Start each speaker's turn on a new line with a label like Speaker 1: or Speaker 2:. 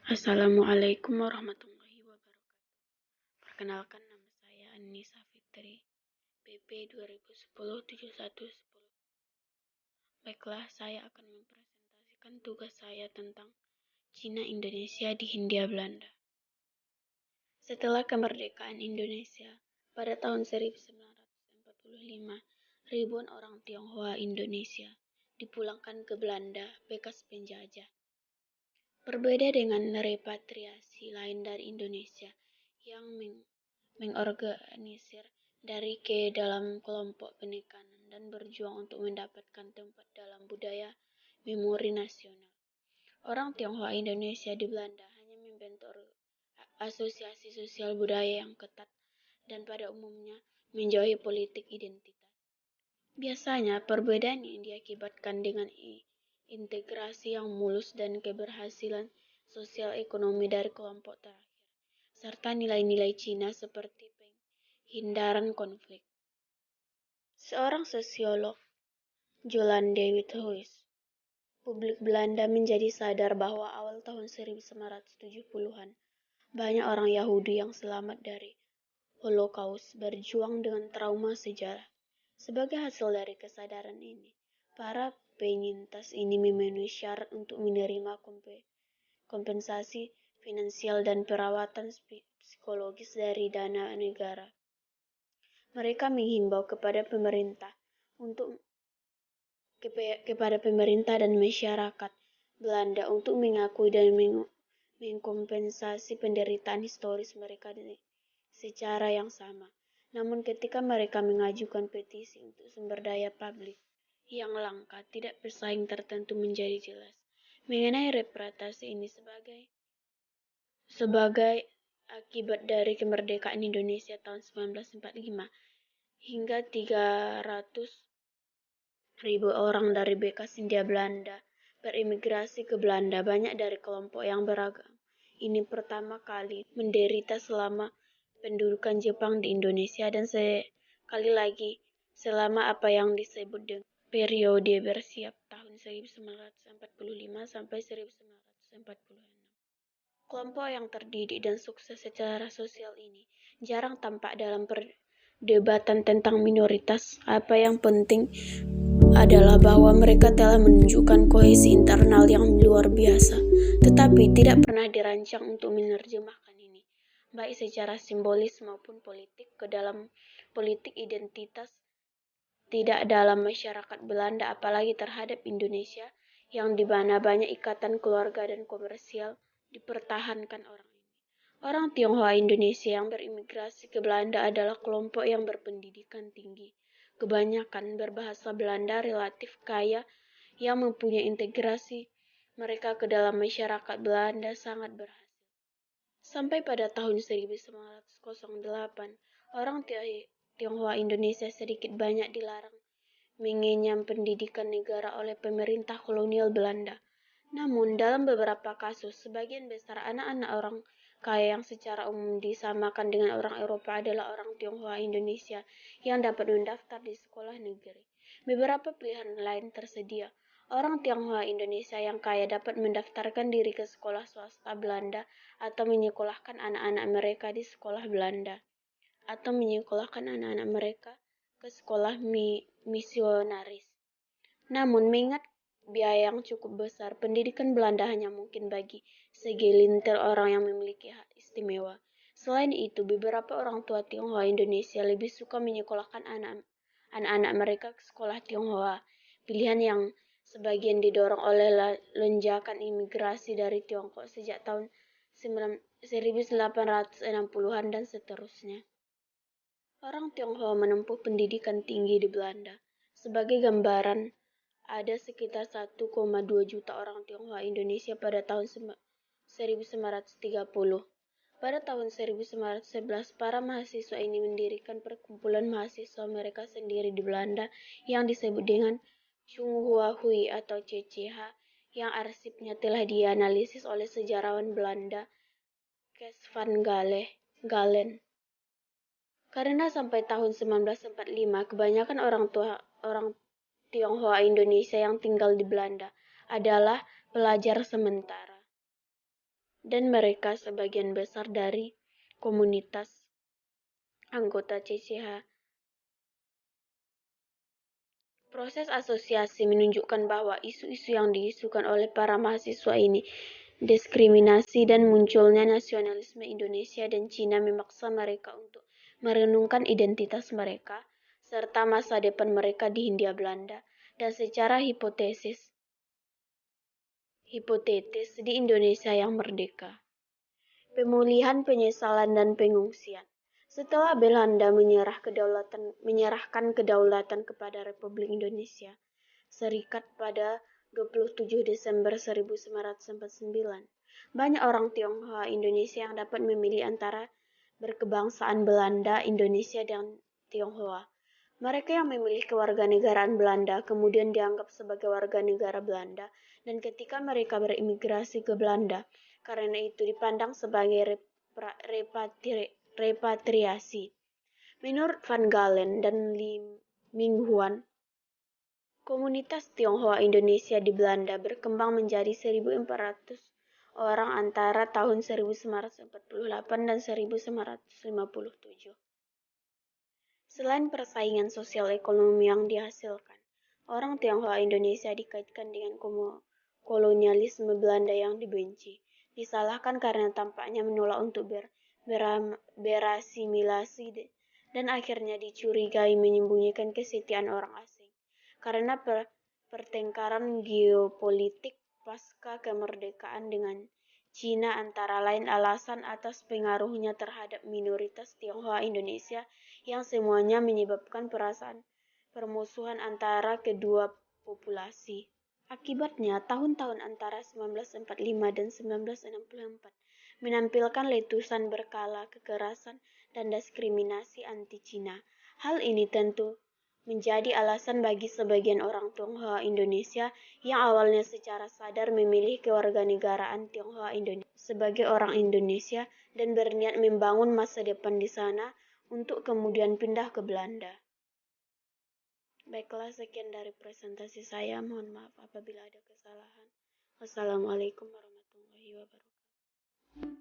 Speaker 1: Assalamualaikum warahmatullahi wabarakatuh. Perkenalkan, nama saya Anissa Fitri, BP 2010-7110. Baiklah, saya akan mempresentasikan tugas saya tentang Cina Indonesia di Hindia Belanda. Setelah kemerdekaan Indonesia pada tahun 1945, ribuan orang Tionghoa Indonesia dipulangkan ke Belanda bekas penjajah. Berbeda dengan repatriasi lain dari Indonesia yang mengorganisir dari ke dalam kelompok penekanan dan berjuang untuk mendapatkan tempat dalam budaya memori nasional. Orang Tionghoa Indonesia di Belanda hanya membentuk asosiasi sosial budaya yang ketat dan pada umumnya menjauhi politik identitas. Biasanya perbedaan yang diakibatkan dengan integrasi yang mulus dan keberhasilan sosial ekonomi dari kelompok terakhir, serta nilai-nilai Cina seperti penghindaran konflik. Seorang sosiolog, Jolande Withuis, publik Belanda menjadi sadar bahwa awal tahun 1970-an, banyak orang Yahudi yang selamat dari Holocaust berjuang dengan trauma sejarah. Sebagai hasil dari kesadaran ini, para penyintas ini memenuhi syarat untuk menerima kompensasi finansial dan perawatan psikologis dari dana negara. Mereka menghimbau kepada pemerintah dan masyarakat Belanda untuk mengakui dan mengkompensasi penderitaan historis mereka secara yang sama. Namun ketika mereka mengajukan petisi untuk sumber daya publik yang langka, tidak bersaing tertentu menjadi jelas. Mengenai repatriasi ini sebagai akibat dari kemerdekaan Indonesia tahun 1945, hingga 300.000 orang dari bekas Hindia Belanda berimigrasi ke Belanda. Banyak dari kelompok yang beragam ini pertama kali menderita selama pendudukan Jepang di Indonesia dan sekali lagi selama apa yang disebut dengan periode bersiap tahun 1945 sampai 1946. Kelompok yang terdidik dan sukses secara sosial ini jarang tampak dalam perdebatan tentang minoritas. Apa yang penting adalah bahwa mereka telah menunjukkan kohesi internal yang luar biasa, tetapi tidak pernah dirancang untuk menerjemahkan ini, baik secara simbolis maupun politik, ke dalam politik identitas tidak dalam masyarakat Belanda, apalagi terhadap Indonesia yang di mana banyak ikatan keluarga dan komersial dipertahankan orang ini. Orang Tionghoa Indonesia yang berimigrasi ke Belanda adalah kelompok yang berpendidikan tinggi, kebanyakan berbahasa Belanda, relatif kaya, yang mempunyai integrasi mereka ke dalam masyarakat Belanda sangat berhasil. Sampai pada tahun 1908, orang Tionghoa Indonesia sedikit banyak dilarang mengenyam pendidikan negara oleh pemerintah kolonial Belanda. Namun, dalam beberapa kasus, sebagian besar anak-anak orang kaya yang secara umum disamakan dengan orang Eropa adalah orang Tionghoa Indonesia yang dapat mendaftar di sekolah negeri. Beberapa pilihan lain tersedia. Orang Tionghoa Indonesia yang kaya dapat mendaftarkan diri ke sekolah swasta Belanda atau menyekolahkan anak-anak mereka di sekolah Belanda, atau menyekolahkan anak-anak mereka ke sekolah misionaris. Namun, mengingat biaya yang cukup besar, pendidikan Belanda hanya mungkin bagi segelintir orang yang memiliki hak istimewa. Selain itu, beberapa orang tua Tionghoa Indonesia lebih suka menyekolahkan anak-anak mereka ke sekolah Tionghoa, pilihan yang sebagian didorong oleh lonjakan imigrasi dari Tiongkok sejak tahun 1860-an dan seterusnya. Orang Tionghoa menempuh pendidikan tinggi di Belanda. Sebagai gambaran, ada sekitar 1,2 juta orang Tionghoa Indonesia pada tahun 1930. Pada tahun 1911, para mahasiswa ini mendirikan perkumpulan mahasiswa mereka sendiri di Belanda yang disebut dengan Tsinghua Hui atau CCH, yang arsipnya telah dianalisis oleh sejarawan Belanda Kees van Galen. Karena sampai tahun 1945, kebanyakan orang Tionghoa Indonesia yang tinggal di Belanda adalah pelajar sementara. dan mereka sebagian besar dari komunitas anggota CCH. Proses asosiasi menunjukkan bahwa isu-isu yang diisukan oleh para mahasiswa ini, diskriminasi dan munculnya nasionalisme Indonesia dan Cina, memaksa mereka untuk merenungkan identitas mereka, serta masa depan mereka di Hindia Belanda, dan secara hipotetis di Indonesia yang merdeka. Pemulihan, penyesalan, dan pengungsian. Setelah Belanda menyerahkan kedaulatan kepada Republik Indonesia Serikat pada 27 Desember 1949, banyak orang Tionghoa Indonesia yang dapat memilih antara berkebangsaan Belanda, Indonesia, dan Tionghoa. Mereka yang memilih kewarganegaraan Belanda kemudian dianggap sebagai warga negara Belanda, dan ketika mereka berimigrasi ke Belanda, karena itu dipandang sebagai repatriasi. Menurut Van Galen dan Lee Minghuan, komunitas Tionghoa Indonesia di Belanda berkembang menjadi 1.400 orang antara tahun 1948 dan 1957. Selain persaingan sosial ekonomi yang dihasilkan, orang Tionghoa Indonesia dikaitkan dengan kolonialisme Belanda yang dibenci, disalahkan karena tampaknya menolak untuk berasimilasi, dan akhirnya dicurigai menyembunyikan kesetiaan orang asing. Karena pertengkaran geopolitik pasca kemerdekaan dengan Cina, antara lain alasan atas pengaruhnya terhadap minoritas Tionghoa Indonesia yang semuanya menyebabkan perasaan permusuhan antara kedua populasi. Akibatnya, tahun-tahun antara 1945 dan 1964 menampilkan letusan berkala kekerasan dan diskriminasi anti-Cina. Hal ini tentu menjadi alasan bagi sebagian orang Tionghoa Indonesia yang awalnya secara sadar memilih kewarganegaraan Tionghoa Indonesia sebagai orang Indonesia dan berniat membangun masa depan di sana untuk kemudian pindah ke Belanda. Baiklah, sekian dari presentasi saya. Mohon maaf apabila ada kesalahan. Wassalamualaikum warahmatullahi wabarakatuh.